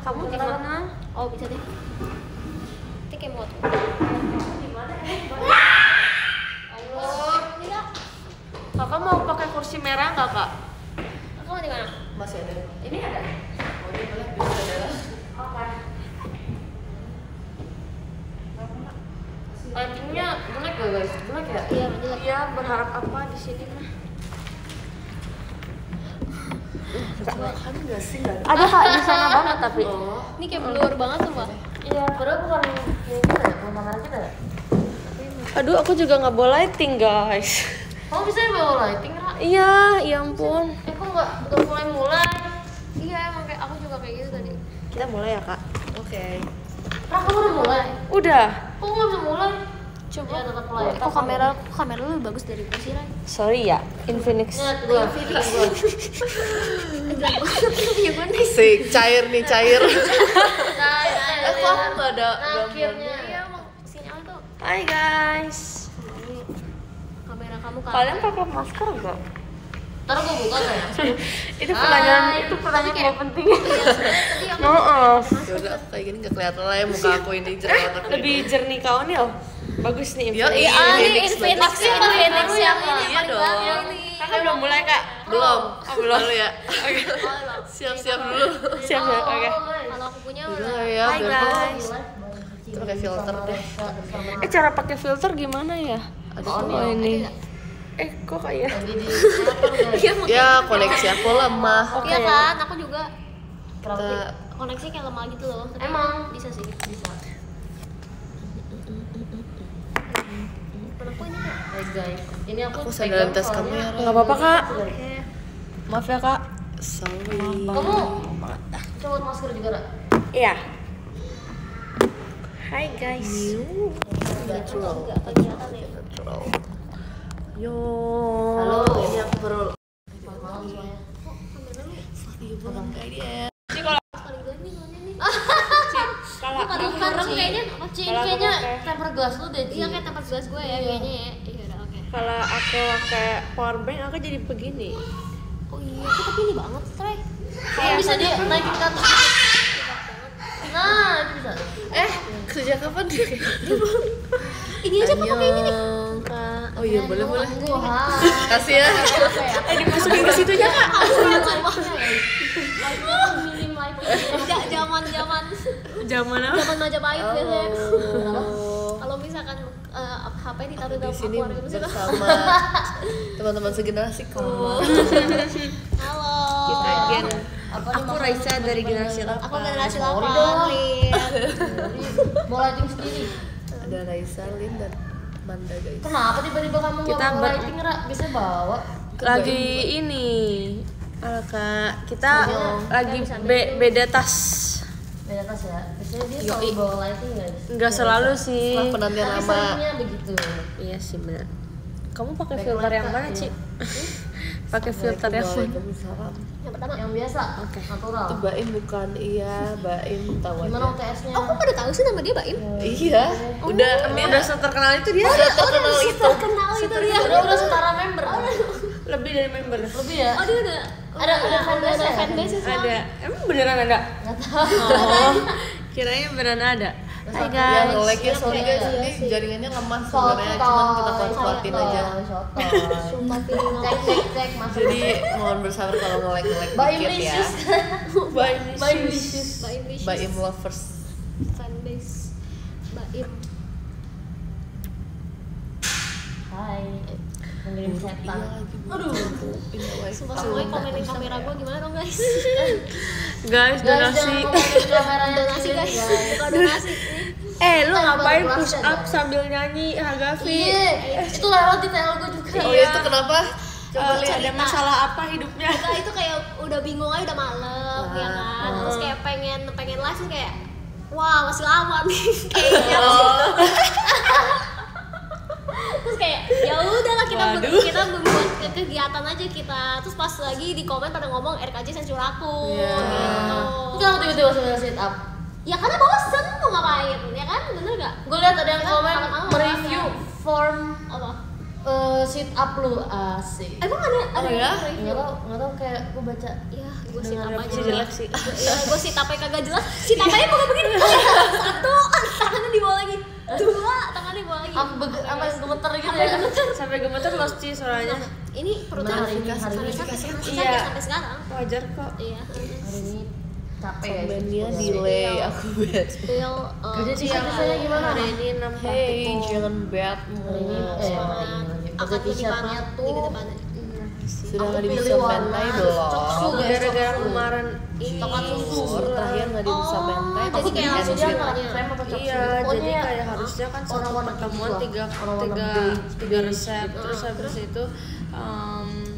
Kamu gimana? Oh bisa deh. Nanti kayak mau tuh. Gimana? Allah. Kakak mau pakai kursi merah nggak kak? Kamu di mana? Masih ada. Ini ada. Oh ini boleh bisa ada. Oke. Lightingnya jelek gak guys? Jelek ya? Iya jelek. Iya, berharap apa di sini mah? Kan nggak sih nggak ada. Ada kak di sana banget tapi. Oh. Ini kayak blur banget tuh Pak. Iya. Padahal bukan yang kita ya, bukan kamera kita ya. Aduh, aku juga nggak bawa lighting guys. Kamu bisa bawa lighting Ra? Iya, ya ampun. Kok nggak mulai? Iya emang kayak aku juga kayak gitu tadi. Kita mulai ya kak. Oke. Ra kamu udah mulai? Udah. Kok nggak bisa mulai? Coba. Ya tetap mulai. Kok kamera lu lebih bagus dari gue sih Ray? Sorry ya, Infinix. Lihat gue. Iya gue nih. Asik, cair nih cair. Nah, Kok aku nggak ada akhirnya gambarnya? iya emang sinyal tuh. Hai guys. Ini kamera kamu kan. Kalian pakai masker nggak? Ntar gue buka kan ya. Itu pertanyaan gak penting. Maaf. Ya udah aku kayak gini nggak kelihatan lah ya muka aku ini jerawat aku. Lebih jernih kau nih loh. Bagus nih. Yo, Infinix. iya. Ini Infinix Infinix bagus. yang Infinix yang ini Iya paling dong. bagus ini. Kakak belum mulai kak? Belum. Oh, belum. Dulu ya. Oke. Siap-siap dulu. Siap ya. Oke. Kalau aku punya Udah udah. ya. Hai biar guys. Kita pakai filter deh. Cara pakai filter gimana ya? Ada Oh tuh. ini. Kok kayak? Ya koneksi aku lemah. Oke. Iya kan, aku juga. Kita Koneksi kayak lemah gitu loh. Tapi Emang? bisa sih, bisa. Aku ini kak. Hai guys. Ini aku dalam tes kamera. Nggak apa-apa kak. Oke. Maaf ya kak. Sorry. Kamu coba masker juga Ra? Iya. Hai guys. Natural. Enggak kelihatan ya. Natural. Yo. Halo, ini aku baru. Malam semuanya. Kok kamera lu Iya belum kayak Ini kalau sekali gak nih mana nih? kalau Paling bareng kayaknya apa sih? Kalau aku Kayaknya pakai- temper glass lu deh. Iya kayak temper glass gue ya kayaknya ya. Iya udah oke. kalau aku pakai power bank aku jadi begini. Oh iya, tapi ini banget, Trey. Iya, Bisa dia naikin ke atas. Nah, itu bisa. kerja kapan dia? Ini aja kok pakai ini nih. Oh iya boleh boleh. Wah. Kasih ya. Dimasukin ke situ aja kak. Minim live. Zaman Zaman apa? zaman Majapahit biasanya. Oh. Kalau misalkan HP ditaruh Di dalam sini akuarium gitu. bersama teman-teman segenerasiku. Halo. Kita gen. Aku Raisa dari generasi 8. Aku generasi 8. Mau lighting sendiri. Ada Raisa, Lin dan Manda guys. Kenapa tiba-tiba kamu nggak Kita bawa ber- lighting, Ra? Biasanya bawa. Lagi ini. Halo kak, kita Semuanya lagi kita bisa beda tas. Beda tas ya. Biasanya dia Yoi. selalu bawa lighting guys. Enggak selalu sih. Setelah penantian Tapi lama. seringnya begitu. Iya sih benar. Kamu pakai filter yang mana, Ci? Pakai filter yang mana? Waalaikumsalam. Yang pertama. Yang biasa, Oke. natural. Itu Baim bukan? Iya, Baim tahu Gimana aja. UTS-nya? Oh, kok pada tahu sih nama dia Baim? Iya, udah Udah seterkenal itu dia. udah terkenal itu. Kenal itu dia. Udah setara member. Lebih dari member. Lebih ya? Oh, dia udah Ada fanbase ya? fanbase sih. Ada. Emang beneran ada? Nggak tahu. Oh, kirain beneran ada. Hai Ya guys. nge-lag ya, sorry guys, Iya ini sih. jaringannya lemah sebenarnya, cuman kita kuat-kuatin aja. Sotoy. Sumpah feeling Cek aku. cek masuk. Jadi mohon bersabar kalau nge-lag Baim dikit ya. Licious. Baim. Baim Licious. Baim Vicious. Baim lovers. Fanbase. Baim. Hai. Mengirim setan. Aduh. Pindah wifi. Sumpah semuanya komenin kamera gue gimana dong guys? Guys, Guys, donasi. jangan komenin kameranya Donasi sendiri, guys. guys. Bukan donasi. Lu ngapain baru push kelas up ya, sambil nyanyi, Hagafi? Iya, itu lewat di TL gue juga. Oh iya itu kenapa? Coba ada masalah apa hidupnya? Kita itu kayak udah bingung aja udah malam ya kan. Terus kayak pengen live terus kayak wah masih lama nih kayaknya. Terus kayak ya udahlah kita membuat kegiatan aja kita. Terus pas lagi di komen pada ngomong RKJ sensor aku Iya. gitu. Itu kenapa tiba-tiba sebenarnya sit up? Ya karena bosen mau ngapain ya kan, bener gak? Gue lihat ada yang Ya, komen malam-malam mereview ya. form Apa? sit up lu asik. Emang ada ya? Nggak tahu kayak gue baca. Ya, gue sit up aja. jelek sih. Ya, gue sit up kagak jelas. Sit up aja pokoknya begini. Satu, tangannya di bawah lagi. Dua, tangannya di bawah lagi. Sampai gemeter gitu ya. Sampai gemeter lost sih suaranya. Ini perutnya Hari ini sampai sekarang. Wajar kok. Iya. hari ini capek guys. Bandnya delay aku bet. Spill Kerja sih saya gimana? Hari ini 6 Hey, jangan bet. Hari ini akan t-shirtnya t-shirtnya tuh di depannya. Sudah nggak pilih bisa warna mentai cocok belum? Gara-gara kemarin ini coklat susu. Terakhir nggak bisa mentai. jadi Pas kayak langsung weekend. semuanya. krem apa coklat? Iya, jadi kayak harusnya kan satu orang-orang pertemuan gitu, tiga orang-orang beige, tiga resep, terus habis itu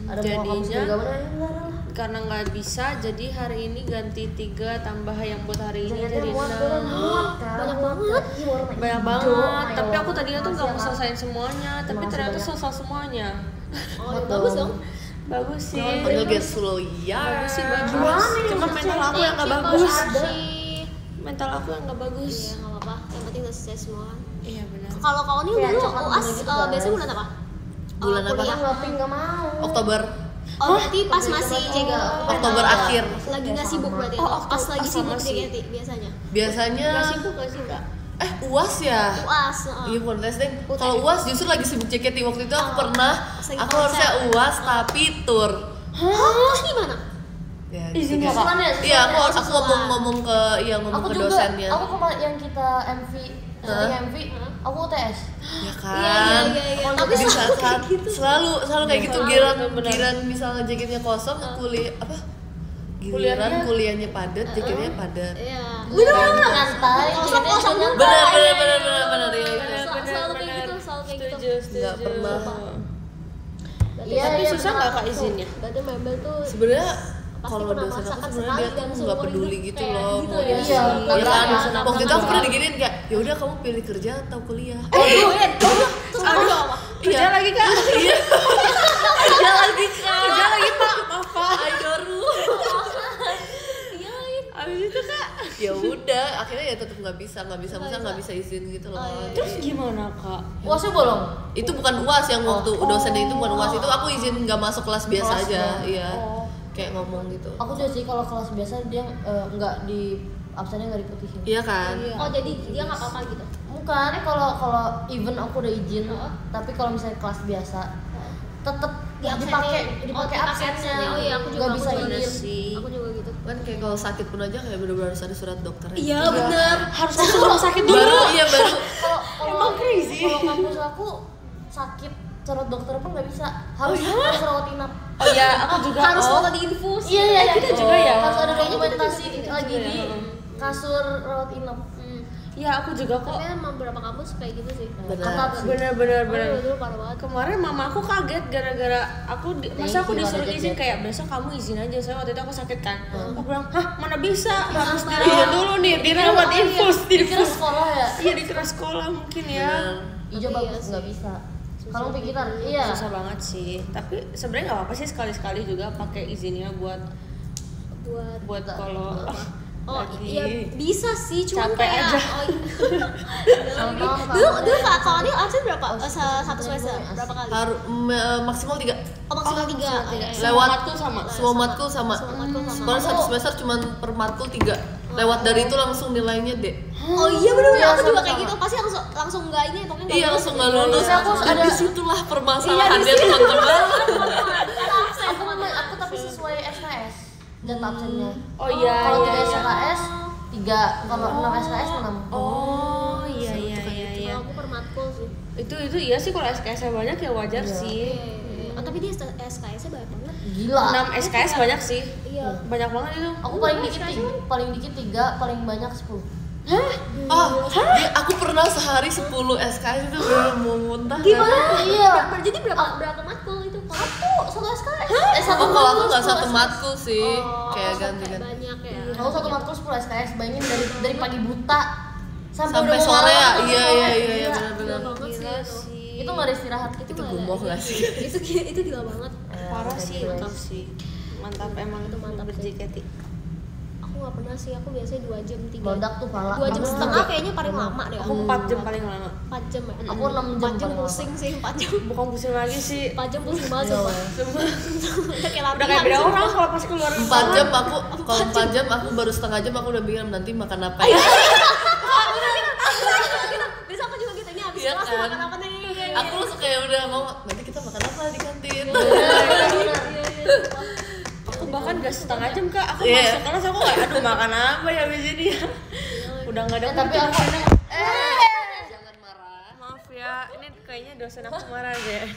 Ada mau kamu jadinya juga mana? karena nggak bisa, jadi hari ini ganti 3 tambah yang buat hari ini Jadi jadi 6. Banyak banget. Banyak banget, tapi aku tadinya tuh nggak mau selesaiin semuanya, tapi ternyata selesai semuanya. Oh, ya bagus dong. Bagus sih. Panggil get slow ya. Bagus sih, bagus. Cuma mental aku yang nggak bagus. Mental aku yang nggak bagus. Iya, nggak apa-apa. Yang penting udah selesai semua. Iya benar. Kalau kau nih Kayak dulu coklat UAS gitu kan. biasanya bulan apa? Bulan apa? Kuliah. Nggak mau. Oktober. Oh, berarti pas masih jaga Oktober akhir. lagi nggak sibuk berarti. Pas lagi sibuk JKT biasanya. Biasanya Nggak sibuk nggak sih kak? UAS ya? UAS. Iya bukan tes deh. Kalau UAS justru lagi sibuk JKT waktu itu aku pernah. Lagi Aku konser. harusnya UAS tapi tour. Hah? Terus gimana? Ya, Izin gitu. kakak? Iya aku ngomong ke ngomong Aku ke juga. dosennya. Aku kemarin yang kita MV, syuting MV, aku UTS. Ya kan. Iya. Tapi Bisa selalu kan? kayak gitu. Selalu kayak gitu. Giliran misalnya jaketnya kosong, giliran kuliahnya padat, jaketnya padat. Iya. Nyantai. Kosong juga. Benar ya Selalu kayak gitu, selalu kayak gitu. Setuju. Nggak pernah. Iya, Tapi iya, susah nggak kak izinnya? Berarti membel tuh Sebenarnya pasti kalau pernah dosen aku merasakan sebenarnya sekali dia tuh dan nggak seumur peduli hidup gitu kayak loh. gitu mau ya. isi. Iya, Ya kan? iya. Waktu itu aku pernah diginiin kayak, ya udah kamu pilih kerja atau kuliah. Terus aku apa? Kerja lagi kak? Iya. Kerja lagi kak? Kerja lagi pak? Maaf pak. Aidoru. Iya lagi. Abis itu kak? Ya udah, akhirnya ya tetap nggak bisa izin gitu loh. Terus Jadi, gimana kak? UASnya bolong. itu bukan UAS yang waktu dosennya itu bukan UAS, itu aku izin nggak masuk kelas biasa Kelas aja, doang. iya. Oh. Kayak ngomong gitu. Aku juga sih kalau kelas biasa dia nggak di absennya nggak diputihin. Iya kan? Oh, jadi dia nggak apa-apa gitu. Bukan, kalau even aku udah izin, tapi kalau misalnya kelas biasa tetap dipakai absennya. Oh iya, aku juga Nggak bisa juga. izin. Aku juga gitu. Kan kayak kalau sakit pun aja kayak bener-bener harus ada surat dokter. Iya, bener. Harus masuk rumah sakit dulu. Baru Kalau kampus aku sakit surat dokter pun nggak bisa, harus rawat inap. Oh iya, aku juga. Harus foto di infus. Iya, kita juga ya. harus ada Kayaknya kita dokumentasi juga lagi juga di ya. kasur rawat inap. Iya aku juga kok. Tapi emang beberapa kampus kayak gitu sih. Benar. Bener. Dulu parah banget. Kemarin mama aku kaget gara-gara masa aku disuruh izin kayak besok kamu izin aja, saya waktu itu aku sakit kan. Aku bilang, hah mana bisa, harus dirawat dulu nih, dirawat infus. Dikira sekolah ya? Iya dikira sekolah mungkin ya. Ijo bagus nggak bisa. Kalau pikiran, iya. Susah banget sih, tapi sebenarnya nggak apa-apa sih sekali-sekali juga pakai izinnya buat kalau Oh lagi iya bisa sih, cuma capek kayak aja. dulu kak kalau dia absen berapa? Satu semester berapa kali? Harus maksimal 3. Oh maksimal 3. Lewat matkul sama. semua matkul sama. Kemarin satu semester cuma per matkul 3. Lewat dari itu langsung nilainya D. Oh iya benar-benar Iya, aku juga sama-sama. kayak gitu. Pasti langsung nggak ini pokoknya nggak Iya lulus. langsung nggak lulus. Iya, aku Dan ada- disitulah permasalahannya teman-teman. Aku tapi sesuai SKS dan absennya. Oh iya. Kalau iya, 3 iya. SKS 3, kalau 6 SKS 6. Oh iya. Kalau aku per matkul sih. Itu iya sih kalau SKS banyak ya wajar sih. Oh tapi dia SKS-nya banyak banget. Gila. 6 SKS banyak sih. Iya. Banyak banget itu. Aku paling dikit 3, paling banyak 10. Aku pernah sehari 10 SKS itu bener mau muntah. Gimana? Iya. Jadi berapa matkul itu? Satu SKS. Satu Oh kalau aku matkul nggak 10 satu SKS. matkul sih, kayak ganti-ganti. Banyak ya. Kalau satu matkul 10 SKS, bayangin dari pagi buta Sampai udah mau sore ya, malam. iya Gila. benar-benar. Gila banget sih itu. Itu nggak ada istirahat. Itu gumoh nggak sih? Itu gila banget. Parah sih, mantap sih. Mantap emang Itu mantap sih. ber-JKT. Aku nggak pernah sih, aku biasanya 2 jam 3 Meledak tuh pala. 2 jam Aku setengah juga. kayaknya paling lama deh Aku 4 jam paling lama. 4 jam ya. Aku 6 jam 4 jam paling pusing sih, 4 jam. Bukan pusing lagi sih. 4 jam pusing banget Iya, sumpah. Udah kayak Udah kayak beda sumpah. orang kalau pas keluar 4 jam aku, kalau 4 jam aku baru setengah jam aku udah bingung nanti makan apa ya. Biasa aku juga gitu, ini habis Iya kelas kan? makan apa nih? Aku langsung kayak udah mau nanti kita makan apa di kantin. aku bahkan gak setengah jam Kak, aku Iya. masuk kelas aku kayak aduh makan apa ya abis ini ya. Udah gak ada Tapi mood. aku Jangan marah. Maaf ya, ini kayaknya dosen aku marah deh.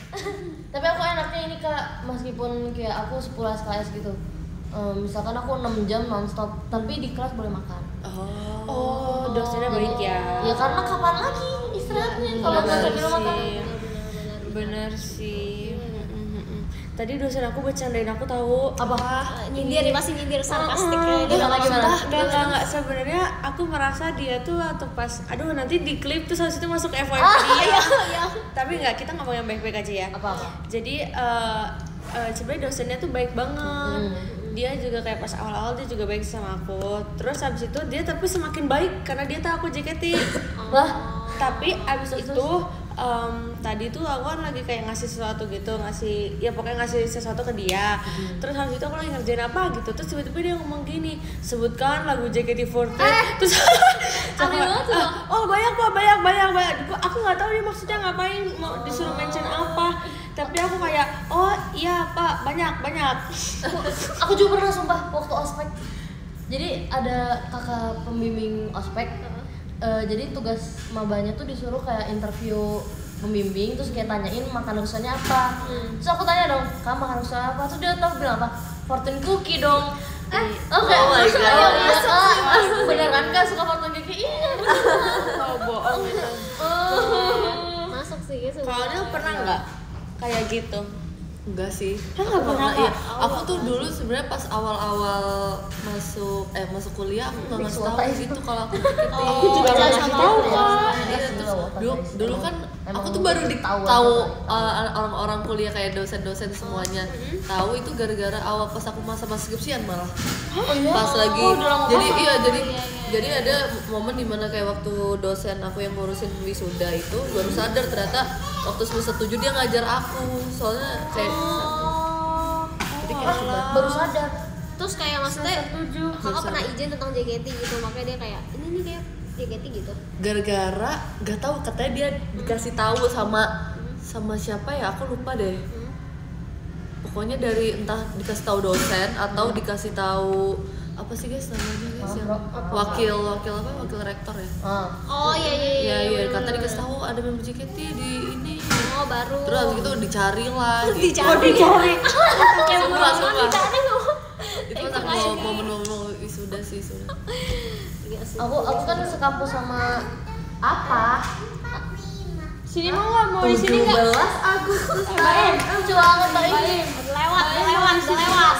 tapi aku enaknya ini Kak, meskipun kayak aku 10 SKS gitu. Misalkan aku 6 jam nonstop, tapi di kelas boleh makan. Oh, dosennya baik ya. Ya karena kapan lagi istirahatnya kalau nggak sambil makan. Bener sih. Tadi dosen aku bercandain aku tahu. Apa? Nyindir, dia masih nyindir sarkastik ya. Dia Gimana, gimana? Enggak, sebenarnya aku merasa dia tuh waktu pas aduh nanti di klip tuh habis itu masuk FYP dia. Iya. Tapi enggak, kita ngomong yang baik-baik aja ya. Apa-apa? Jadi sebenarnya dosennya tuh baik banget. Dia juga kayak pas awal-awal dia juga baik sama aku. Terus habis itu dia tapi semakin baik karena dia tahu aku JKT. Lah, Tapi abis itu tadi tuh aku kan lagi kayak ngasih sesuatu gitu, ya pokoknya ngasih sesuatu ke dia. Terus habis itu aku lagi ngerjain apa gitu, terus tiba-tiba dia ngomong gini, sebutkan lagu JKT48. Terus aku oh banyak pak, banyak. Aku nggak tahu dia maksudnya ngapain, mau disuruh mention apa. Tapi aku kayak oh iya pak, banyak. aku juga pernah sumpah waktu ospek. Jadi ada kakak pembimbing ospek. Jadi tugas mabanya tuh disuruh kayak interview pembimbing, terus kayak tanyain makan rusanya apa. Terus aku tanya dong, kamu makan rusanya apa? Terus dia tahu bilang apa? Fortune cookie dong. Oke. Oh my God. Beneran Kak suka fortune cookie? Iya. Oh bohong itu. masuk sih sumpah. Kalau dia pernah nggak kayak gitu? Enggak sih. Nggak pernah, Iya. Kak? Aku tuh dulu sebenarnya pas awal-awal masuk kuliah aku nggak ngasih tahu gitu kalau aku JKT. Aku juga nggak ngasih tahu Kak. Iya, terus dulu kan aku tuh baru tahu orang-orang kuliah kayak dosen-dosen semuanya tahu itu gara-gara awal pas aku masa skripsian malah. Pas lagi jadi ada momen dimana kayak waktu dosen aku yang ngurusin wisuda itu baru sadar ternyata waktu semester 7 dia ngajar aku soalnya kayak jadi kayak cuma Baru sadar. Terus kayak maksudnya Setuju. kakak pernah izin tentang JKT gitu, makanya dia kayak ini nih kayak JKT gitu. gara-gara gak tahu katanya dia dikasih tahu sama siapa ya aku lupa deh. Pokoknya dari entah dikasih tahu dosen atau dikasih tahu apa sih guys namanya guys yang wakil rektor ya. Oh iya. Kata dikasih tahu ada member JKT di ini. Oh baru. Terus habis itu dicari lah. dicari. Kayak Orang dicari loh. Itu pas aku momen-momen wisuda sih sudah. Iya sih. Aku kan sekampus sama apa? Sini mau nggak mau di sini nggak? 17 Agustus. Lucu banget Mbak ini. Udah lewat.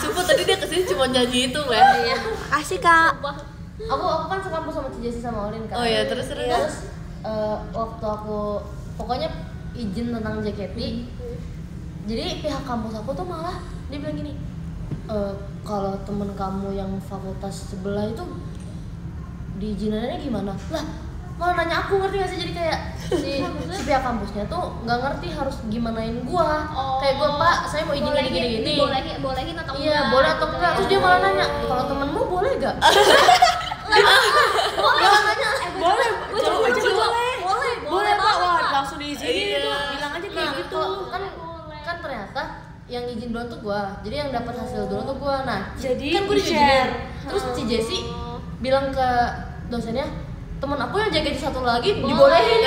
Sumpah tadi dia kesini cuma nyanyi itu lah. Asik Kak. Aku kan sekampus sama Cijesi sama Olin kan. Oh iya, terus waktu aku pokoknya izin tentang JKT. Jadi pihak kampus aku tuh malah dia bilang gini, kalau temen kamu yang fakultas sebelah itu diizinannya gimana? Lah malah nanya aku, ngerti gak sih? Jadi kayak si pihak kampusnya tuh nggak ngerti harus gimanain gua. Kayak gua pak, saya mau izin gini. Bolehin atau enggak? Iya boleh atau enggak? Terus dia malah nanya, kalau temenmu boleh gak? Boleh nanya. Boleh. Jawab aja Boleh Pak. Wah, Pak. langsung diizinin itu. Bilang aja kayak gitu. Kan ternyata yang izin duluan tuh gua, jadi yang dapat hasil duluan tuh gua. Nah, Jadi kan gua di-share. diizinin. Terus si Jesse bilang ke dosennya, temen aku yang jaga di satu lagi dibolehin.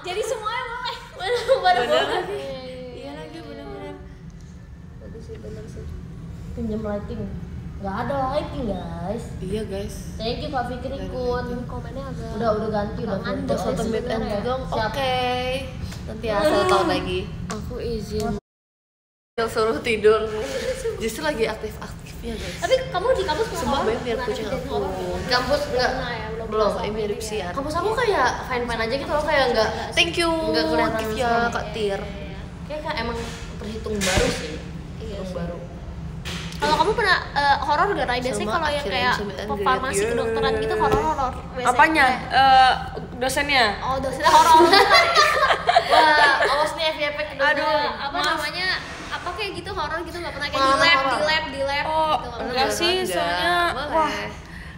Jadi semuanya boleh. Bener lagi. Iya lagi bener-bener. Bener sih. Pinjam lighting. Nggak ada lighting guys. Iya guys. Thank you Kak Fikri ikut. Komennya agak Udah ganti udah Anda ganti. Satu mid and sebenarnya. dong. Siap. Oke. Nanti asal tahu lagi. Aku izin. Yang suruh tidur. Justru lagi aktif-aktifnya guys. Tapi kamu di kampus Semua banyak biar kucing aku. Kampus enggak belum. Ini skripsian. Kampus aku kayak fine aja gitu loh, kayak enggak Thank you. Nggak kelihatan Aktif ya serem. Kak Tir. kayak emang terhitung baru sih. Iya Terhitung sih. baru. Kalau kamu pernah horor gak Ray? Biasanya Sama kalau yang akhirnya kayak sampai Andrea farmasi Dior. kedokteran gitu horor biasanya. Apanya? Dosennya? Oh, dosennya horor. Wah, awas nih FYP kedua. Aduh. Apa namanya? Apa kayak gitu horor gitu nggak pernah kayak Pengalaman di horor. lab Oh, gitu nggak pernah. enggak sih, soalnya wah,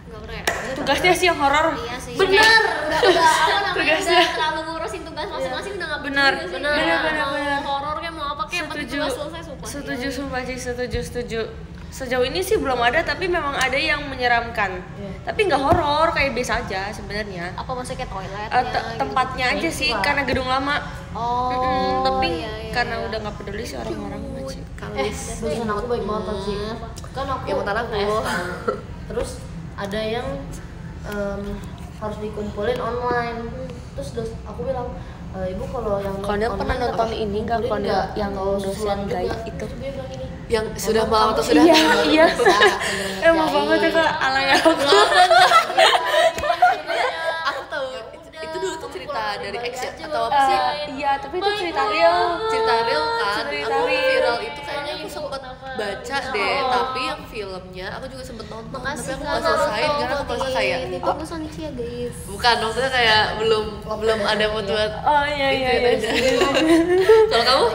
Nggak pernah. tugasnya sih yang horor. Iya sih. Bener. Kayak udah apa namanya Tugasnya. udah terlalu ngurusin tugas masing-masing udah nggak Benar, peduli sih. benar, Kayak benar, mau benar. horor kayak mau apa kayak yang penting Setuju. tugas selesai sumpah. Setuju sumpah sih, setuju. Sejauh ini sih belum ada, tapi memang ada yang menyeramkan. Tapi nggak horor, kayak biasa aja sebenarnya. Apa maksudnya kayak toilet? Tempatnya aja sih, karena gedung lama. Oh. Tapi iya, karena udah nggak peduli sih orang-orang sih. Dosen aku baik banget sih. Kan aku Yang mantan aku. PS kan. Terus ada yang harus dikumpulin online. Terus aku bilang, ibu kalau yang Kalian online pernah nonton tapi ini nggak, kumpulin Kalian nggak? yang Atau dosen susulan juga? gaib itu? Terus dia bilang gini, Yang sudah malam atau sudah Iya. Emang banget ya kak, alay aku. Aku tahu itu dulu tuh cerita dari X ya atau apa sih? Iya, tapi itu cerita real. Cerita real kan, Cerita aku real. viral itu kayaknya aku sempet baca deh, tapi yang filmnya aku juga sempet nonton, tapi aku nggak selesai karena aku merasa kayak ini tuh Sonic ya guys. bukan, maksudnya kayak belum ada mood buat Oh iya. aja. Kalau kamu?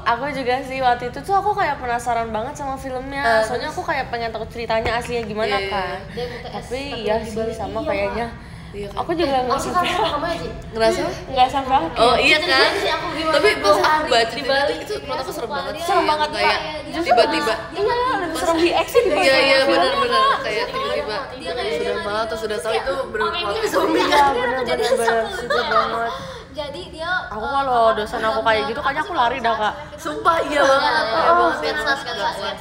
Aku juga sih waktu itu tuh aku kayak penasaran banget sama filmnya. Soalnya aku kayak pengen tahu ceritanya aslinya gimana Iya, kan. dia minta es, Tapi tapi iya di sih balik. sama Iya, kayaknya. Iya kan? Aku juga nggak aku kan sampai sama kamu aja. Ngerasa? nggak sampai akhir. Oh iya kan? Sih aku gimana? Tapi pas aku baca Di cerita balik. itu menurut aku serem banget. Serem sih, banget, kayak Kak. tiba-tiba. Iya, lebih serem di X sih dibanding Iya film. benar kayak tiba-tiba sudah malam atau sudah tahu itu benar-benar zombie. Iya, benar setuju banget. Jadi dia Aku kalau dosen aku kayak gitu kayaknya aku lari dah kak. Sumpah iya banget. Emang sih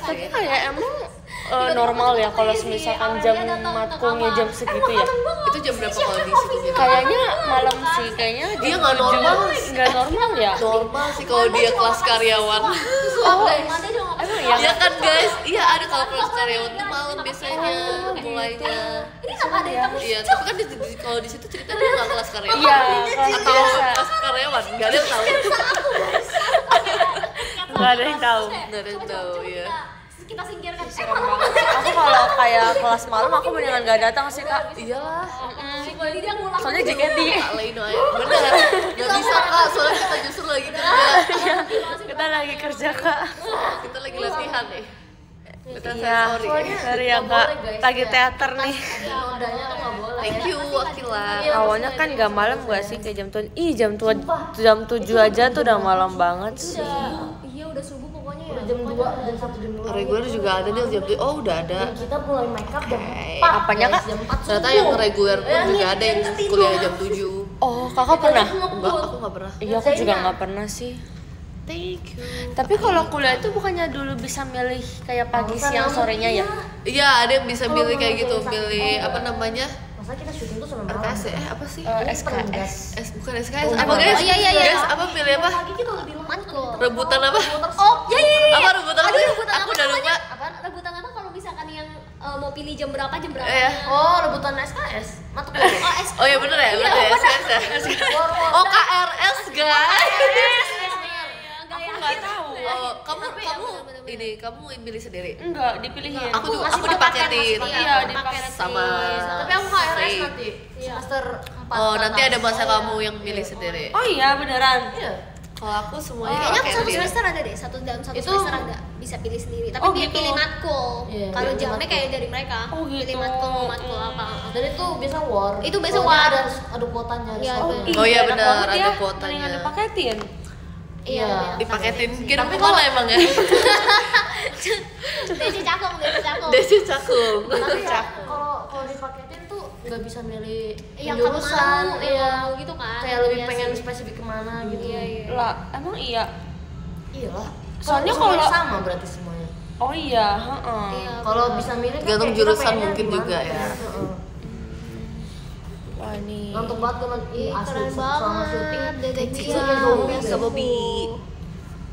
Tapi kayak emang normal ya kalau misalkan jam matkulnya jam segitu ya. itu jam berapa kalau di situ? Kayaknya malam sih, kayaknya Dia nggak normal. nggak normal ya. Normal sih kalau dia kelas karyawan. Oh, emang ya? Iya kan guys? Iya ada kalau kelas karyawan tuh malam biasanya mulainya. ini sama ada yang Iya, tapi kan kalau di situ cerita dia nggak kelas karyawan. Iya, kelas Atau biasa. kelas karyawan, nggak ada yang tahu. Nggak ada yang tahu. Nggak ada yang tahu ya. kita singkirkan. Serem banget sih. Aku kalau kayak kelas malam aku mendingan nggak datang sih kak. Iyalah. Jadi dia ngulang. Soalnya JKT. Kak Leino aja. Bener. Nggak bisa kak, soalnya kita justru lagi kerja. Kita lagi kerja kak. Kita lagi latihan nih. Kita Iya, sorry ya kak. Lagi teater nih. Nodanya tuh nggak boleh. Thank you Akila. Awalnya kan nggak malam nggak sih kayak jam 7 aja tuh udah malam banget sih. Iya udah subuh pokoknya ya. Udah jam 2, jam 1, jam 2. Reguler juga ada nih jam 7. Oh udah ada. Dan kita mulai make up jam 4. Apanya, Kak? Jam 4 Ternyata yang reguler pun juga ada yang kuliah jam 7. Oh kakak pernah? Enggak, aku nggak pernah. Iya aku juga nggak pernah sih. Thank you. Tapi kalau kuliah itu bukannya dulu bisa milih kayak pagi, siang, sorenya ya? Iya, ada yang bisa milih kayak gitu, milih apa namanya? Masa kita syuting tuh sampai malam. RKS apa sih? SKS. Bukan SKS. Apa guys? Oh, iya. Guys, apa pilih apa? Pagi kita lebih lemah tuh. Rebutan apa? Oh, iya. Apa rebutan apa? Rebutan Aku apa udah namanya? lupa. Apa rebutan apa kalau misalkan yang mau pilih jam berapa? Iya. Oh, rebutan SKS. Matuk dulu. Oh, Oh ya bener ya, bener ya, SKS ya. Oh KRS guys. Nggak tahu. Oh, kamu ini kamu milih sendiri. Enggak, dipilihin. Aku dipaketin. Iya, dipaketin. Sama. Tapi aku KRS Free. nanti. Semester 4. Oh nanti ada masa kamu yang milih sendiri. Oh iya beneran. Iya. Kalau aku semuanya Kayaknya aku satu paketin. semester ada deh, dalam satu Itu- semester ada bisa pilih sendiri. Tapi Oh, dia gitu. pilih matkul. Iya, Kalau pilih jamnya matkul. kayak dari mereka. Oh, gitu. Pilih matkul apa. Dan itu biasa war. Itu biasa Soalnya war. ada kuotanya. Iya, harus bener. war. Oh iya enak bener, banget ada ya. kuotanya. Mendingan dipaketin. Iya. Dipaketin kirim Tapi kemana emang ya? Desi cakung. Desi cakung. Tapi ya, kalau dipaketin tuh nggak bisa milih Yang kamu jurusan, mau, iya. gitu kan. Kayak lebih Iya pengen sih. spesifik kemana gitu. Iya. Lah, emang iya. Iyalah. Soalnya Semuanya kalau- sama berarti semuanya. Oh iya, heeh. Iya. Kalau bisa milih kan Gantung kayak kita jurusan pengennya mungkin gimana, juga ya. Heeh. Wah ini. Ngantuk banget kan Ih, asli keren selama syuting. banget. Dede Iya, Dia. Bobby, Kak Bobby.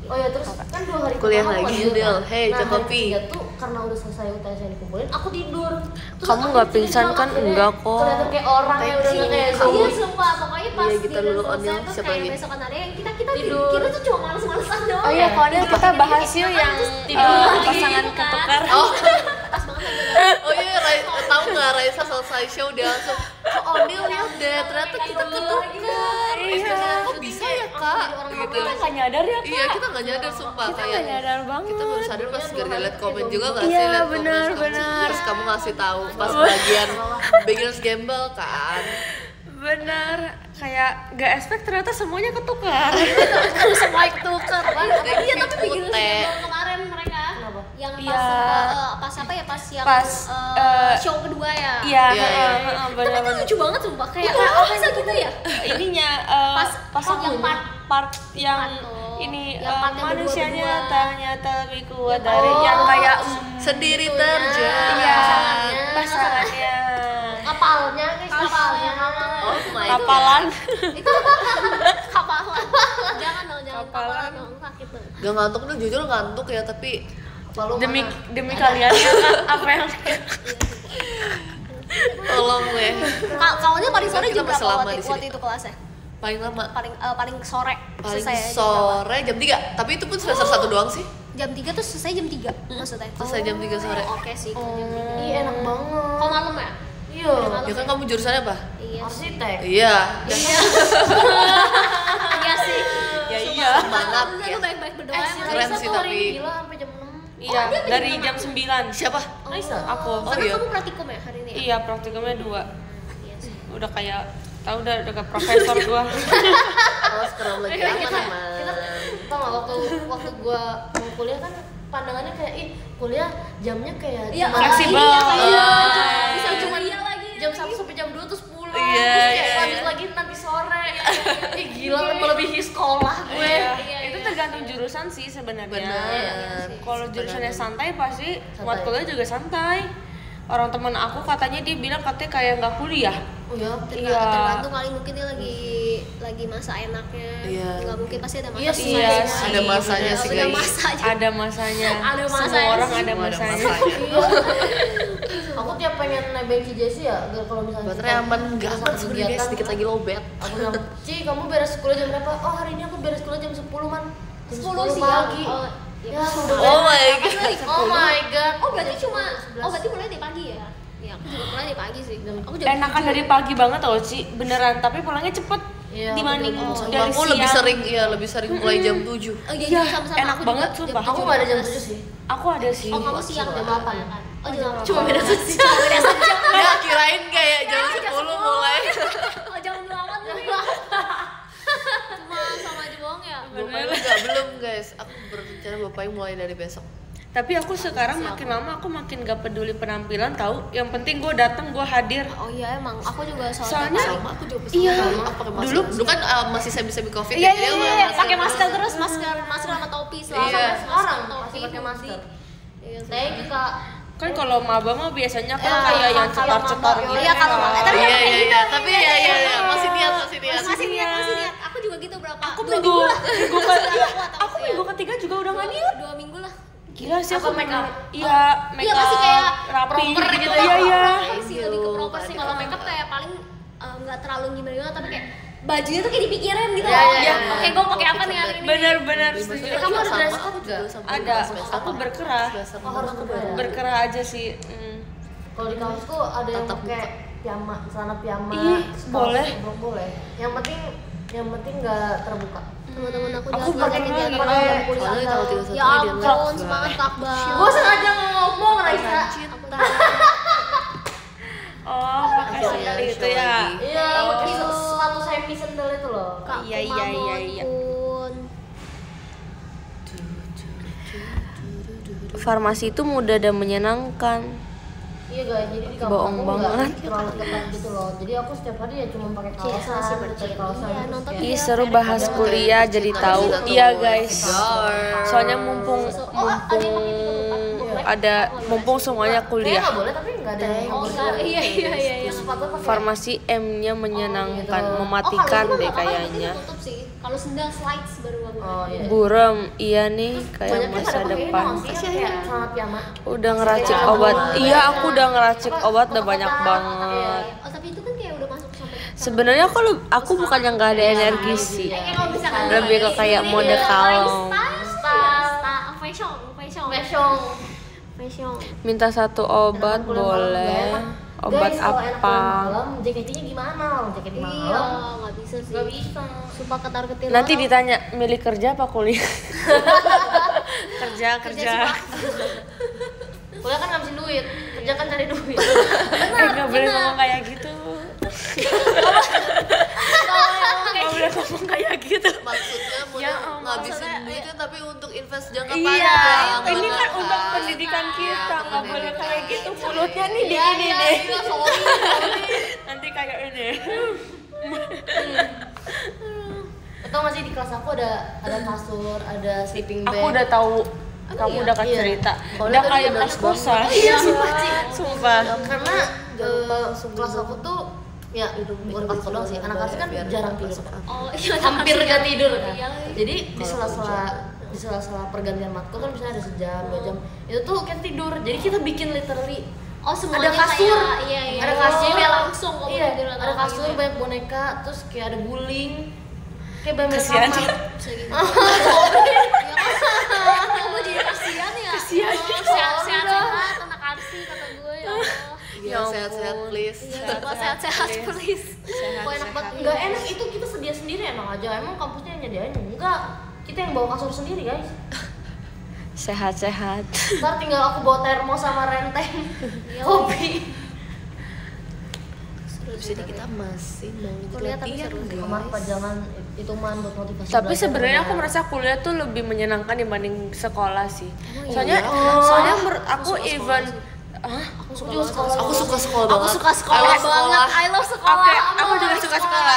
Oh ya terus kan 2 hari Kuliah pertama lagi, aku tidur, Del. kan. Hey, nah, Cak hari Kopi. ketiga tuh karena udah selesai UTS yang dikumpulin, aku tidur. Terus Kamu aku nggak tidur pingsan doang, kan? akhirnya Enggak kok. Kelihatan kayak orang ya udah nggak kayak Iya zombie. sumpah, pokoknya pas Iya, kita dia dulu udah selesai onil, terus siapa kayak lagi? besokan ada yang kita kita Tidur. kita tuh cuma males-malesan doang. Oh iya, kalau ada kita bahas yuk yang pasangan Gitu kan. ketukar. Oh, Pas banget lagi. oh iya, tahu nggak Raisa selesai show dia langsung, kok Onil lihat deh, ternyata kita ketukar. Iya. Kok bisa ya kak? Gitu. Kita nggak nyadar ya, Kak? Iya, kita nggak nyadar sumpah Kita kayak. nggak nyadar banget. Kita baru sadar pas gara liat komen juga nggak Iya, sih, liat komen benar, terus benar. terus kamu ngasih tahu pas bagian beginners gamble kan. Bener, kayak gak expect ternyata semuanya ketukar. Semua ketukar. Iya, tapi bikin Putih. kemarin mereka yang pas Iya. pas apa ya, pas yang Pas, show kedua ya. Iya, Iya, iya. Tapi itu bener-bener. lucu banget sumpah, kayak apa bisa gitu ya? Ininya Pas yang part yang oh, ini yang part yang manusianya berdua-berdua. ternyata lebih kuat dari yang kayak Sendiri Itunya. terjadi. iya pasangannya. pasangannya Kapalnya guys, kapalnya. Oh my kapalan. Itu kapalan. Jangan dong, jangan kapalan dong, sakit dong. Gak ngantuk nih, jujur ngantuk ya, tapi Palu demi mana? demi kalian ya Kak, apa yang tolong deh. Kawannya paling sore Kita jam masih berapa lama waktu, di sini. waktu itu kelasnya? Paling lama, Paling sore paling selesai jam berapa? sore jam 3, tapi itu pun semester 1 doang sih. Jam 3 tuh selesai jam 3 maksudnya. Selesai jam 3 sore. Oke sih, kalau jam 3. Ih, enak banget. Kok malam ya? Iya. Ya kan kamu jurusannya apa? Iya. Arsitek. Iya. Iya sih. ya iya Semangat Lu ya. baik-baik berdoa Eh, ya. si Mas. Keren Raisa sih, tuh hari tapi- ini gila sampai jam 6. iya dari jam 9 Siapa? Raisa. aku Oh, Karena iya. kamu praktikum ya hari ini ya? iya praktikumnya 2 Iya sih. udah kayak tahu udah kayak profesor gua. Oh, sekarang lagi apa kita teman? tau nggak waktu gua mau kuliah kan pandangannya kayak ih kuliah jamnya kayak Iya, cuma fleksibel. iya, kayak Ah. bisa Iya. cuma dia lagi. jam 1 sampai jam 2 terus pulang Iya, terus kayak iya, lanjut iya. lagi nanti sore. Ih gila melebihi sekolah gue. Iya, itu tergantung jurusan sih sebenarnya. Benar. Kalau jurusannya santai pasti Santai. buat kuliah juga santai. Orang teman aku katanya dia bilang katanya kayak nggak kuliah. Oh ya. Iya. Tergantung kali, mungkin dia lagi masa enaknya. Iya. Nggak mungkin, pasti ada masa Iya sih. Iya susahnya. sih, Ada masanya sih, Ada guys. masanya. Ada masanya. Ada Semua masanya orang sih. ada Semua ada masanya. masanya. Aku tiap pengen nebeng si Jessie ya, kalau misalnya Baterai aman, nggak aman sebenarnya guys, dikit lagi lowbat. Aku bilang, Ci kamu beres kuliah jam berapa? Oh hari ini aku beres kuliah jam 10 man. Jam 10 siang. pagi. Oh, Ya, ya, sudah. Oh my god. Oh my god. Oh berarti cuma, Jam 11. oh berarti mulai dari pagi ya? Iya, aku juga mulai dari pagi sih. Aku jam Enakan dari pagi banget tau Ci, beneran. Tapi pulangnya cepet Iya, dibanding aku dari Aku lebih siang. sering, iya lebih sering mulai jam 7. Oh iya, Iya, sama-sama. enak Aku banget, juga sumpah. jam Aku nggak ada jam 7. 7 sih. Aku ada sih. Oh kamu siang Jam 8. Oh jam 8. Cuma beda sejam. Cuma beda sejam. Ya kirain kayak jam 10 mulai. Oh jam 2 banget nih. Cuma sama aja bohong ya. Bapaknya enggak, belum guys. Aku berencana bapaknya mulai dari besok. Tapi aku sekarang makin lama aku makin gak peduli penampilan tahu. Yang penting gue datang, gue hadir. Oh iya emang, aku juga Soalnya- Sama aku juga Iya. sama, aku pakai masker. Dulu kan masih semi Covid Iya ya, jadi iya aku iya, pakai pakai masker terus, masker sama topi selalu. Iya. Masker, Sekarang topi, masih pakai hoodie. masker. Iya, sih. Thank you kak. Kan kalau maba mah biasanya kan Ya, kayak yang kalau cetar-cetar maba, gitu. Iya kalau kan. tapi Iya kayak iya gitu. iya, tapi ya ya ya masih niat. Masih niat. Aku juga gitu berapa? Aku 2 minggu, minggu lah. minggu ke, iya, aku minggu ketiga juga udah gak niat. 2 minggu lah. Gila sih Apa aku make up? Iya, make Iya up masih kayak rapi proper gitu. gitu. Iya iya. Proper sih, lebih ke proper sih. Kalau makeup kayak paling nggak terlalu gimana tapi kayak bajunya tuh kayak dipikirin gitu. Iya, iya, iya. Oke, gue pakai apa nih hari ini? Bener-bener Di setuju. semester Kamu ada sama, dress aku code juga nggak? sama Ada, semester aku sama. berkerah. Semester Oh, harus aku berkerah. Berkerah aja sih. Kalau di kampusku ada yang Tatap pakai piyama, celana piyama. Ih, kaos boleh. oblong boleh. Yang penting nggak terbuka. Teman-teman aku Aku jalan pakai kegiatan pakai jam kuliah. Soalnya kalau 31 Ya dia ampun, semangat Kakbal. Gue sengaja ngomong Raisa. Aku tahu. Oh, pakai Show sandal lagi, itu show ya. lagi. Iya, pakai sepatu semi sandal itu loh. Kak, Iya, iya, iya, iya. ampun. Farmasi itu mudah dan menyenangkan. Iya guys, jadi di kampus Bohong aku banget. nggak terlalu ketat gitu loh. Jadi aku setiap hari ya cuma pakai kaosan, pakai kaosan. Iya, terus nonton kayak- Ih, seru bahas kuliah jadi tahu. Iya, guys. Soalnya mumpung mumpung semuanya Kayaknya kuliah. nggak boleh tapi nggak ada yang Oh, boleh. enggak. Iya, iya, iya, iya. Terus sepatu pakai Farmasi M-nya menyenangkan, gitu. mematikan Oh, deh kalau itu kayaknya. mah tutup sih. Kalau sendal slides baru aku. Oh iya. Buram, iya nih kayak Banyak masa depan. Kayak celana piyama. Udah ngeracik obat. Iya, aku udah ngeracik obat udah banyak banget. Oh, tapi itu kan kayak udah masuk sampai Sebenarnya aku bukan yang nggak ada energi sih. Kayak kalau bisa kan Lebih ke kayak mode kalong. Fashion. Minta satu obat boleh. Obat Guys, kalau enak apa? malam, jaketnya gimana? Jaket Iya, malam. nggak bisa sih. Gak bisa. Sumpah ketar-ketir. Nanti ditanya milih kerja apa kuliah? kerja. Kuliah kan ngabisin duit, kerja kan cari duit. Nggak boleh ngomong kayak gitu. Nggak boleh ngomong kayak gitu. Maksudnya mau Ya ampun. ngabisin duitnya tapi untuk invest jangka Iya, panjang. ini kan bener untuk kan? pendidikan kita, nggak boleh kayak gitu. Mulutnya nih Iya, begini iya, deh. iya, sorry. Nanti kayak ini. Atau masih di kelas aku ada kasur, ada sleeping bag. Aku udah tahu. Kamu udah kasih Iya. cerita. Soalnya Udah tadi kayak udah kos kosan. Iya, sumpah, Ci. Sumpah. Karena kelas aku tuh ya bukan kelas aku doang sih, anak kelas kan jarang tidur. Oh iya. Hampir gak tidur kan. Iya. Jadi di sela-sela pergantian matkul kan misalnya ada sejam, 2 jam. Itu tuh kita tidur. Jadi kita bikin literally Oh semuanya ada kasur, kayak, iya. ada kasur, Jadi biar langsung kamu iya, tidur ada kasur, banyak boneka, terus kayak ada guling, kayak banyak Kasihan. kamar. Kamu jadi kasihan ya. Kasihan. Sehat-sehat anak arsi kata gue ya Allah. Iya, sehat-sehat please. Iya, coba sehat-sehat please. Kok enak banget? Enggak enak itu kita sedia sendiri emang aja. Emang kampusnya yang nyediain? Enggak. Kita yang bawa kasur sendiri, guys. Sehat-sehat. Ntar tinggal aku bawa termos sama renteng. Kopi. Terus ini kita masih mau Kuliah tapi latihan seru sih. guys. Kemarin jangan itu man buat motivasi. Tapi belajar sebenarnya aku beneran. merasa kuliah tuh lebih menyenangkan dibanding sekolah sih. iya? Soalnya menurut aku even aku juga sekolah. Aku suka sekolah Aku banget. suka sekolah I love banget. I love sekolah. Oke, aku juga suka sekolah.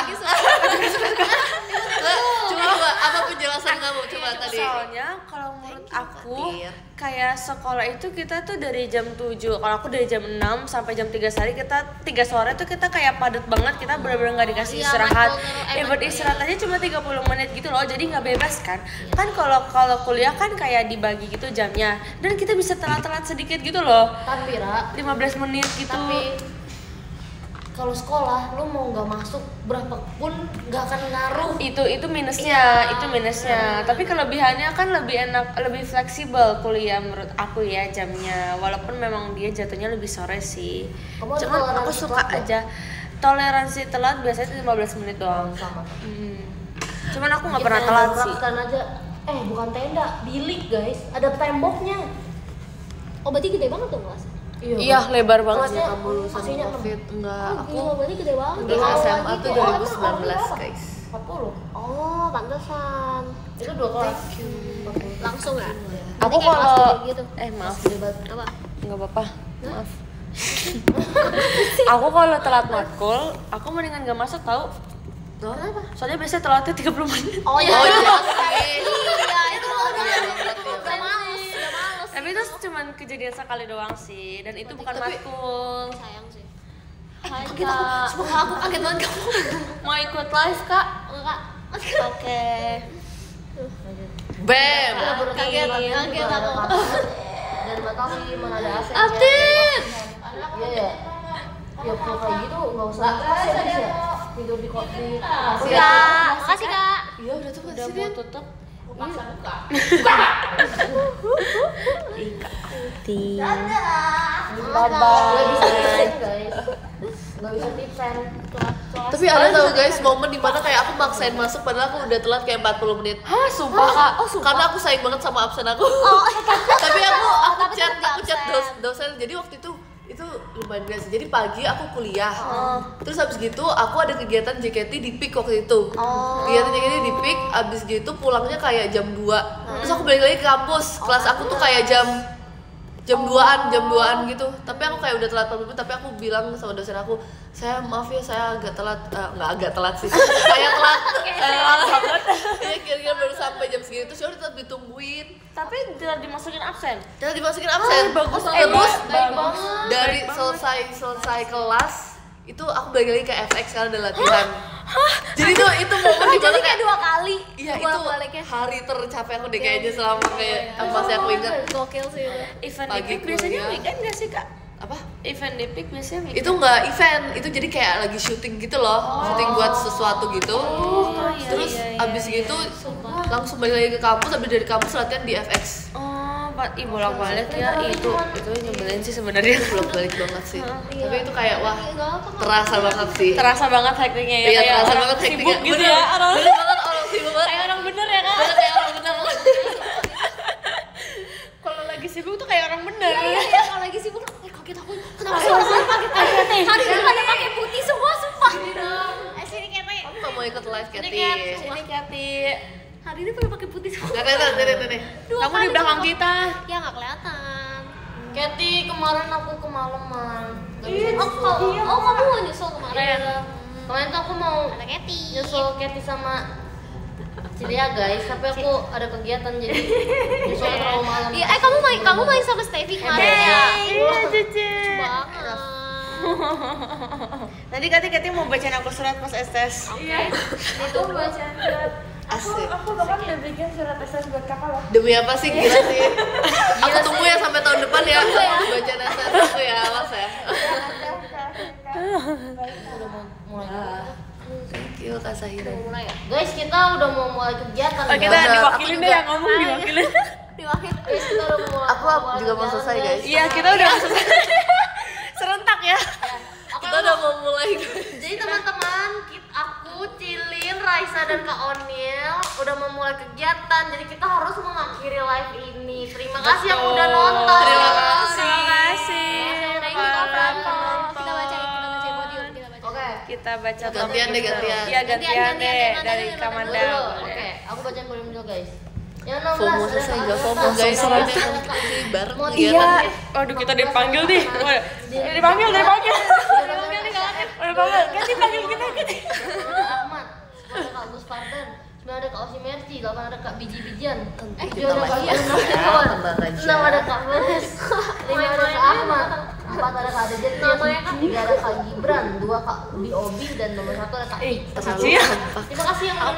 Coba apa penjelasan kamu coba tadi? Soalnya kalau menurut aku Fatir. kayak sekolah itu kita tuh dari jam 7. Kalau aku dari jam 6 sampai jam 3 sore kita 3 sore tuh kita kayak padat banget, kita benar-benar nggak dikasih Iya, istirahat. betul. Buat istirahat aja cuma 30 menit gitu loh. Jadi nggak bebas kan. Kan kalau kuliah kan kayak dibagi gitu jamnya. Dan kita bisa telat-telat sedikit gitu loh. Tapi Ra, 15 menit gitu. tapi kalau sekolah lu mau nggak masuk berapa pun nggak akan ngaruh. itu minusnya, tapi kelebihannya kan lebih enak, lebih fleksibel kuliah menurut aku ya jamnya, walaupun memang dia jatuhnya lebih sore sih. Kamu ada Cuman aku toleransi suka telat nggak? aja toleransi telat biasanya 15 menit doang. Sama. Cuman aku nggak pernah telat sih. Aja. Bukan tenda, bilik guys, ada temboknya. Oh berarti gede banget dong kelasnya. Iya, lebar banget. Kelasnya Kamu lulusan AC-nya COVID enggak? Oh, Aku gila, berarti gede banget. dulu Ya, SMA gitu. tuh 2019 guys. 40. Oh, pantesan. Itu 2 kelas. Langsung ya? Aku Berarti kayak kalau kelas gede gitu. maaf, Debat. Apa? nggak apa-apa, maaf. Aku kalau telat matkul, aku mendingan nggak masuk tahu. Kenapa? Soalnya biasanya telatnya 30 menit. Oh iya. Oh iya sih. Iya, itu udah males. Tapi itu cuma kejadian sekali doang sih, dan itu bukan matkul. Sayang sih. Hai Kaget Kak. aku, sumpah aku kaget banget kamu. Mau ikut live kak? Enggak. Oke. Bam. Kaget aku. Dan nggak tahu sih mana ada AC. Update. Iya ya. Ya kalau kayak gitu nggak usah kasihan aja ya. Tidur di kopi. Kak, makasih Kak. Iya udah tuh Udah mau tutup. Bye bye. Nggak bisa tipsen guys. Nggak bisa tipsen. Tapi ada tau guys momen dimana kayak aku maksain masuk padahal aku udah telat kayak 40 menit. Hah, sumpah kak. Oh, karena aku sayang banget sama absen aku. Tapi aku chat dosen. Jadi waktu itu lumayan biasa. Jadi pagi aku kuliah. Terus habis gitu aku ada kegiatan JKT di PIK waktu itu. Kegiatan JKT di PIK, habis gitu pulangnya kayak jam 2. Terus aku balik lagi ke kampus. Kelas aku tuh kayak jam 2-an gitu. Tapi aku kayak udah telat 40 menit, tapi aku bilang sama dosen aku, "Saya maaf ya, saya agak telat." Nggak agak telat sih. Saya telat. Banget. Iya, kira-kira baru sampai jam segini terus ya udah tetap ditungguin. Tapi tidak dimasukin absen. Kita dimasukin absen. bagus Terus banget. dari selesai kelas itu aku balik lagi ke FX karena ada latihan. Jadi itu momen di mana kayak 2 kali. iya itu hari tercapek aku deh kayaknya selama kayak masih aku ingat. Gokil sih itu. Event Pagi itu biasanya kuliah. weekend gak sih kak? Apa? event Depik biasanya gitu. Itu nggak event, itu jadi kayak lagi syuting gitu loh, syuting buat sesuatu gitu. Terus abis gitu langsung balik lagi ke kampus, abis dari kampus latihan di FX. Ih bolak-balik ya, itu nyebelin sih sebenarnya. Bolak-balik banget sih. Tapi itu kayak wah, terasa banget sih. Terasa banget hektiknya ya. Iya, kayak terasa orang banget hektiknya. sibuk gitu ya. Bener banget orang sibuk banget. Kayak orang bener ya kan? Bener kayak orang bener. Kalau lagi sibuk tuh kayak orang bener. Iya, kalau lagi sibuk kaget aku. Kenapa sih orang pakai putih? Hari ini pada pakai putih semua, sumpah. Sini Kete. Kamu nggak mau ikut live Cathy? Sini Kati. Hari ini pada pakai putih semua. Nih. Kamu di belakang kita. Ya nggak kelihatan. Cathy, kemarin aku kemalaman. Gak bisa Oh, kamu mau nyusul kemarin? Kemarin tuh aku mau Ada Cathy. nyusul Cathy sama Cilia guys, tapi aku ada kegiatan jadi nyusulnya terlalu malam. Iya, kamu main sama Stevie kemarin ya? Iya, Cici. Banget. Nanti Kati mau bacain aku surat pas STS. Iya. Itu bacaan surat. Asik. Aku bahkan udah bikin surat STS buat kakak loh. Demi apa sih, gila sih. Aku tunggu ya sampai tahun depan ya. Baca dasar aku ya, awas ya. Udah mau mulai. Thank you Kak Sahira. Mulai ya? Guys, kita udah mau mulai kegiatan. Kita Udah, diwakilin aku deh juga. yang ngomong diwakilin. Diwakil. Guys, kita udah mau Aku juga mau selesai guys. Iya, kita udah selesai. Serentak ya. Kita udah mau mulai guys. Jadi teman-teman, aku, Cilin, Raisa dan Kak Onil udah memulai kegiatan. Jadi kita harus mengakhiri live ini. Terima kasih yang udah nonton. Terima kasih. Terima kasih. Thank you Kak Franco. Kita bacain podium, kita bacain. Oke. Kita baca Gantian deh, gantian. Iya, gantian deh gantian, dari gantian, Kamanda. gantian. Oke, aku bacain volume dulu guys. Yang 16 FOMO ada selesai, Kak gak FOMO Agata. guys. Ada Ini Kak Agata. bareng Mau kegiatan. Iya. Waduh, kita dipanggil nih. Dipanggil. Udah panggil. Ganti panggil kita. Ada Ahmad, 10 ada Kak Gus Parden, 9 ada Kak Osi Mercy, 8 ada Kak Biji-Bijian, 7 ada Kak Yunus, Tambah aja. 6 ada Kak Menes, 5 ada Kak Ahmad, 4 ada Kak Adejet, 3 ada Kak Gibran, 2 Kak Ubi Obi, dan nomor 1 ada Kak Ika. Terlalu kompak. Terima kasih yang udah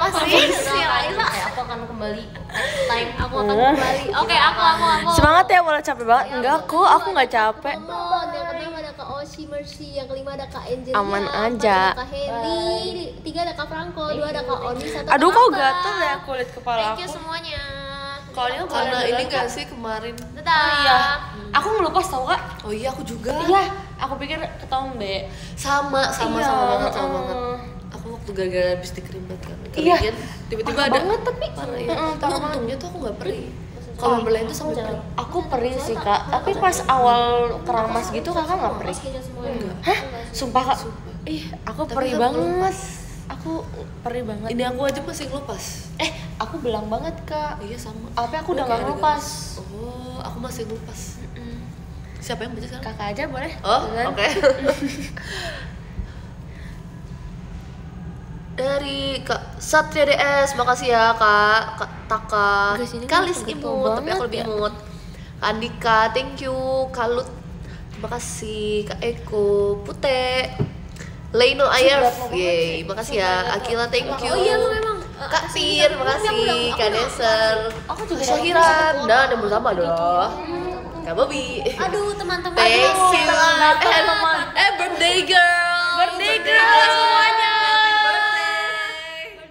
aku akan kembali next time. Aku akan kembali. Oke, aku. Semangat ya, walau capek banget. Enggak, aku nggak capek. Yang keenam ada Kak Oshi Mercy, yang kelima ada Kak Angelia, Aman 4 aja. ada Kak Heli, 3 ada Kak Franco, 2 ada Kak Oni, 1 Aduh, Kak kok Ata. gatel ya kulit kepala Thank you aku. semuanya. Karena ini gak sih kemarin. Dadah. Iya. Aku ngelupas tau Kak. Oh iya aku juga. Iya, aku pikir ketombe. Sama Iya, banget. heeh. Aku waktu gara-gara habis dikerimet kan. Iya. Keringet, tiba-tiba Parah ada. banget tapi. Parah ya. Heeh, Tapi parah banget. untungnya tuh aku nggak perih. Kalau belain tuh sampai perih. Aku perih sih Kak, tapi pas awal keramas gitu Kakak nggak perih? Hah? Sumpah Kak? Ih, aku Tapi perih aku banget. Aku perih banget. Ini aku aja masih ngelupas. Aku belang banget Kak. Iya sama. Tapi aku udah Kayak nggak ada ngelupas. garis. Oh, aku masih ngelupas. Siapa yang baca sekarang? Kakak aja boleh? Oh, Kan? oke. Dari Kak Satria DS, makasih ya Kak Taka. Guys, ini Kalis kan imut, tapi aku banget lebih ya. imut. Kak Andika, thank you. Kalut, terima kasih. Kak Eko, Pute. Leino Ayaf, yeay, makasih ya. Akila, thank you. Oh iya, lu memang. Kak Pir, makasih. Kak Neser. Aku juga Syahiran, dan yang bersama adalah Kak Bobby. Aduh, teman-teman. Thank you. teman-teman. Birthday girl. Birthday girl semuanya.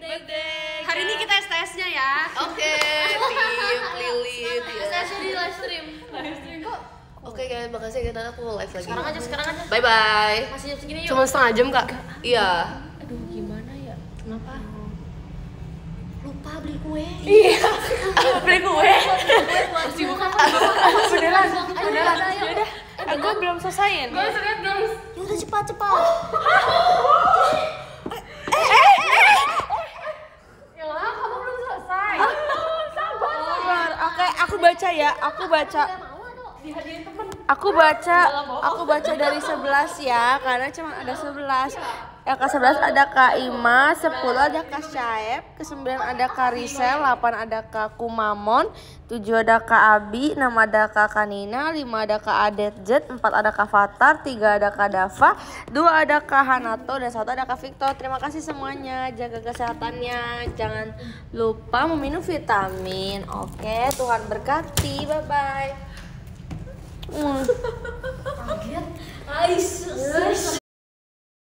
Birthday. Hari ini kita STS-nya ya. Oke, tim Lilith. Ya. di live stream. Oke guys, makasih ya. Aku live lagi. Sekarang aja. Bye bye. Masih jam segini yuk. Cuma setengah jam Kak. Iya. Aduh, gimana ya? Kenapa? Lupa beli kue. Iya. Beli kue. Beneran. Yaudah. Aku belum selesaiin. Lihat guys. Ya udah cepat. Yang lain kamu belum selesai. Sabar. Oke, aku baca ya. Aku baca dari 11 ya, karena cuma ada 11. Yang ke-11 ada Kak Ima, 10 ada Kak Syaeb, ke-9 ada Kak Risel, 8 ada Kak Kumamon, 7 ada Kak Abi, 6 ada Kak Kanina, 5 ada Kak Adetjet, 4 ada Kak Fatar, 3 ada Kak Dava, 2 ada Kak Hanato, dan 1 ada Kak Victor. Terima kasih semuanya, jaga kesehatannya, jangan lupa meminum vitamin. Oke, Tuhan berkati, bye-bye. kaget.